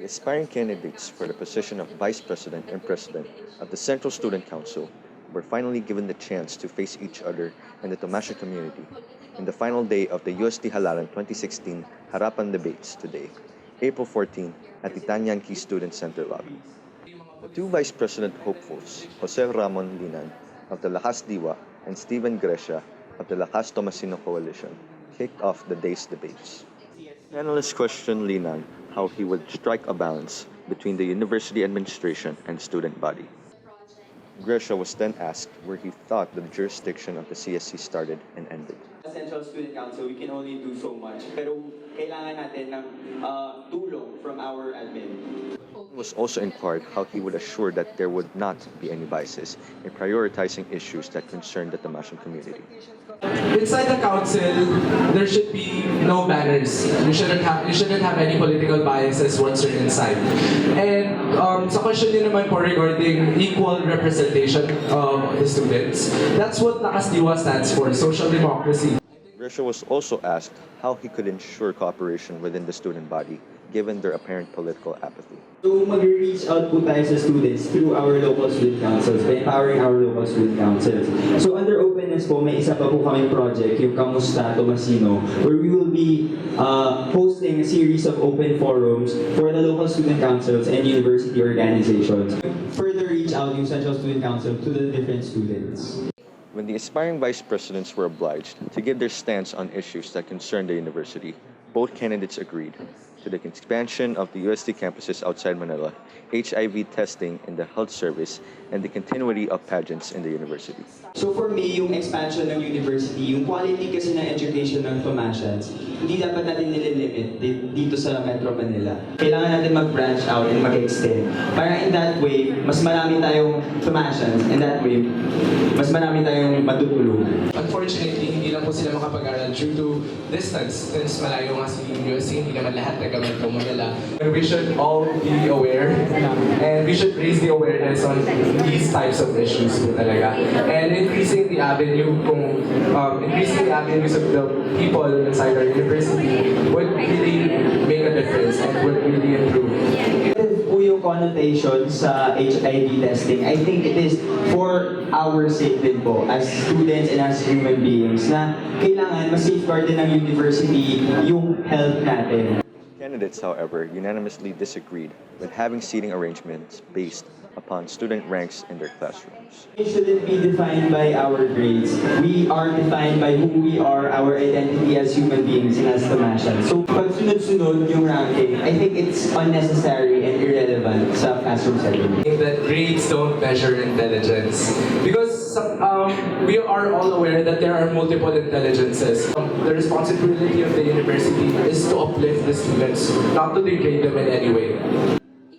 The aspiring candidates for the position of Vice President and President of the Central Student Council were finally given the chance to face each other and the Thomasian community in the final day of the UST Halalan 2016 Harapan debates today, April 14, at the Dungan Student Center lobby. The two Vice President hopefuls, Jose Ramon Linan of the Lakas Diwa and Stephen Grecia of the Lakas Tomasino Coalition, kicked off the day's debates. Panelists questioned Linan how he would strike a balance between the university administration and student body. Grecia was then asked where he thought the jurisdiction of the CSC started and ended. Central Student Council, we can only do so much, pero kailangan natin ng tulong from our admin. He was also inquired how he would assure that there would not be any biases in prioritizing issues that concern the Thomasian community. Inside the council, there should be no banners. You shouldn't have any political biases once you're inside. And sa question din naman po regarding equal representation of the students, that's what Lakas Diwa stands for, social democracy. Grecia was also asked how he could ensure cooperation within the student body given their apparent political apathy. So mag-reach out po tayo sa students through our local student councils, by empowering our local student councils. So under openness po, may isa pa po kaming project, yung Kamusta Tomasino, where we will be hosting a series of open forums for the local student councils and university organizations. Further reach out yung Central Student Council to the different students. When the aspiring vice presidents were obliged to give their stance on issues that concern the university, both candidates agreed to the expansion of the UST campuses outside Manila, HIV testing in the health service, and the continuity of pageants in the university. So for me, yung expansion ng university, yung quality kasi ng education ng Thomasians, hindi dapat natin nililimit dito sa Metro Manila. Kailangan natin mag-branch out and mag-extend. Para in that way, mas marami tayong Thomasians, and that way, mas marami tayong matutulungan. Unfortunately, hindi lang po sila makapag-aral due to distance. Since malayo nga si UST, hindi naman lahat taga-Metro Manila. We should all be aware and we should raise the awareness on these types of issues po talaga. And increasing the avenues of the people inside our university would really make a difference and would really improve. Po yung connotation sa HIV testing, I think it is for our sake din po as students and as human beings na kailangan ma-safeguard din ng university yung health natin. Candidates, however, unanimously disagreed with having seating arrangements based upon student ranks in their classrooms. It shouldn't be defined by our grades. We are defined by who we are, our identity as human beings and as Thomasians. So, pag sunod-sunod yung ranking, I think it's unnecessary and irrelevant sa classroom setting. That grades don't measure intelligence. Because we are all aware that there are multiple intelligences. The responsibility of the university is to uplift the students, not to degrade them in any way.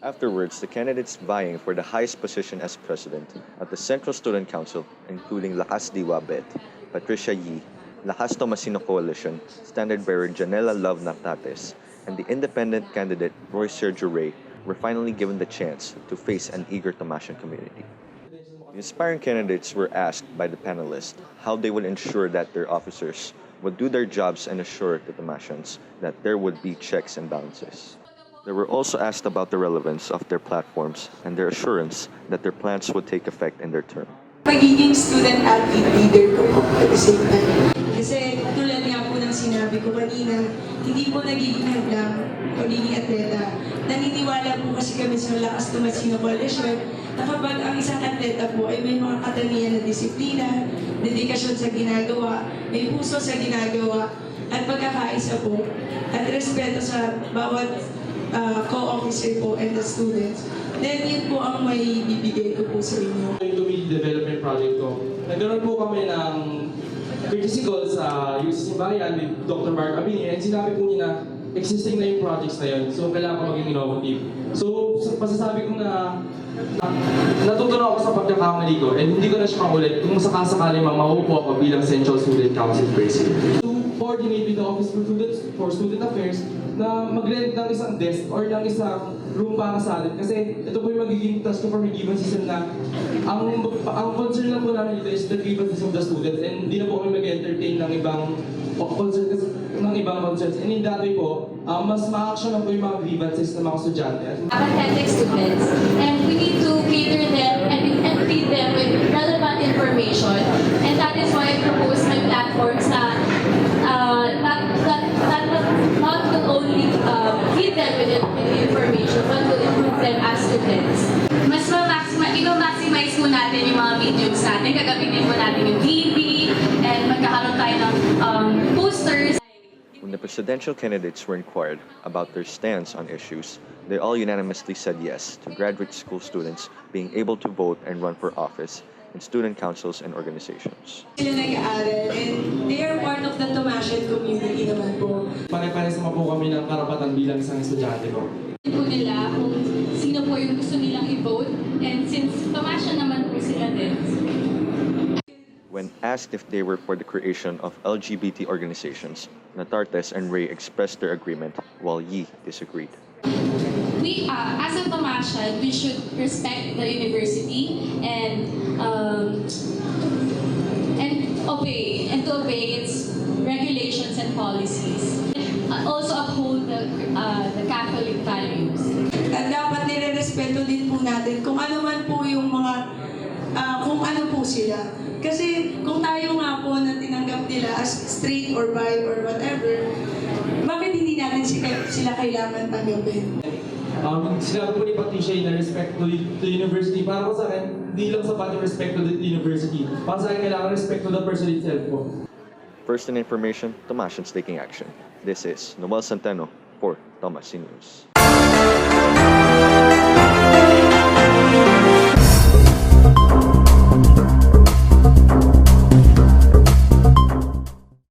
Afterwards, the candidates vying for the highest position as president of the Central Student Council, including Lakas Diwa Bet, Patricia Yee, Lakas Tomasino Coalition, Standard Bearer Janela Love Natates, and the independent candidate Roy Sergio Ray, were finally given the chance to face an eager Thomasian community. The aspiring candidates were asked by the panelists how they would ensure that their officers would do their jobs and assure the Thomasians that there would be checks and balances. They were also asked about the relevance of their platforms and their assurance that their plans would take effect in their term. Magiging student athlete leader ko po at the same time. Kasi tulad nga po ng sinabi ko kanina, hindi po nagiging hadlang pagiging atleta. Naniniwala po kasi kami sa Lakas Tomasino Coalition na kapag ang isang atleta po ay may mga katangian na disiplina, dedikasyon sa ginagawa, may puso sa ginagawa, at pagkakaisa po, at respeto sa bawat co-officer po and the students, then yun po ang may bibigay ko po sa inyo. Yung community development project ko, nagkaroon po kami ng courtesy call sa UST Bayan with Dr. Mark Abini, and sinabi po niya na existing na yung projects na yun, so kailangan ko maging innovative. So, pasasabi ko na natutunan ako sa pagkakamali ko, and hindi ko na siya kaulit kung sakasakali mauupo ako bilang Central Student Council President. To coordinate with the Office for Student Affairs, na mag-rent ng isang desk or ng isang room para sa atin. Kasi ito po yung magiging task ko for my given season na ang concern lang po namin ito is the grievances of the students, and hindi na po kami mag-entertain ng ibang concerns. And in that way po, mas ma-action po yung mga grievances ng mga estudyante. Apathetic students, and we need to cater them and feed them with relevant information. And that is why I propose my platforms na not will only feed them with information, but will improve them as students. Mas i-maximize po natin yung mga mediums natin. Gagamitin po natin yung TV, and magkakaroon tayo ng posters. When the presidential candidates were inquired about their stance on issues, they all unanimously said yes to graduate school students being able to vote and run for office in student councils and organizations. Sila nag-aaral and they are part of the Thomasian community naman po. Pare-pares naman po kami ng karapatan bilang isang estudyante po. Po nila kung sino po yung gusto nilang i-vote, and since Thomasian naman po sila din. When asked if they were for the creation of LGBT organizations, Natartes and Ray expressed their agreement while Yi disagreed. We, as a Thomasian, we should respect the university and to obey its regulations and policies. Also uphold the Catholic values. At dapat nire-respeto din po natin kung ano man po yung mga, kung ano po sila. Kasi kung tayo nga po na tinanggap nila as straight or bi or whatever, bakit hindi natin sila kailangan tanggapin? Sinabi po ni Patricia na respect to the university. Para ko sa akin, hindi lang sapat yung respect to the university. Para sa akin, kailangan respect to the person itself po. First in information, Thomasians taking action. This is Noel Centeno for Tomasinews.